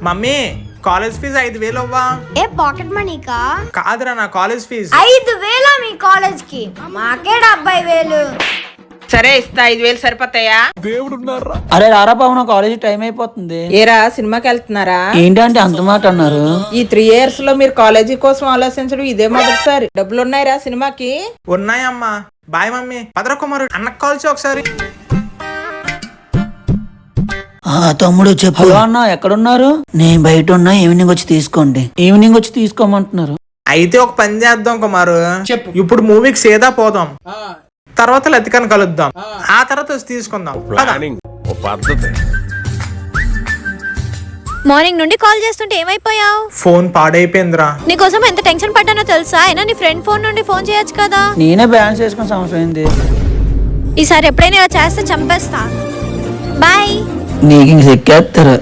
Mummy college fee 5,000 అవ్వా. ఏ pocket మనీకా? కాదురా నా కాలేజ్ ఫీజు. 5,000 మీ కాలేజ్ కి? మాకే 70,000. సరే ఇస్తా, 5,000 సరిపోతాయా? అరే రారా బాబు, నా కాలేజీ టైం అయిపోతుంది. ఏరా సినిమాకి వెళ్తున్నారా? ఏంటంటే అంత మాట అన్నారు? ఈ 3 years లో మీరు కాలేజీ కోసం ఆలోచించడం ఇదే మొదటిసారి. డబ్బులు ఉన్నాయిరా సినిమాకి? ఉన్నాయమ్మా. Bye mummy. భద్రకుమారు అన్నకు కాల్ చేయి ఒకసారి. తమ్ముడు చెప్పు. హలో అన్న, ఎక్కడున్నారు? నేను బయట ఉన్నా, ఈవినింగ్ వచ్చి తీసుకోండి. ఈవినింగ్ వచ్చి తీసుకోమంటున్నారు. అయితే ఒక పని చేద్దాం కుమారు, ఇప్పుడు మూవీకి సీదా పోదాం, తర్వాత లతికని కలుద్దాం, ఆ తర్వాత వచ్చి తీసుకుందాం. మార్నింగ్ నుండి కాల్ చేస్తుంటే ఏమైపోయావు? ఫోన్ పాడైపోయిందిరా. నీకోసం ఎంత టెన్షన్ పడ్డానో తెలుసా? అయినా నీ ఫ్రెండ్ ఫోన్ నుండి ఫోన్ చేయొచ్చు కదా. నేనే బ్యాలెన్స్ చేసుకుని సంవత్సరం అయింది. ఈసారి ఎప్పుడైనా ఇలా చేస్తే చంపేస్తా. బాయ్. నీకు ఇంక చెక్కేస్తారు.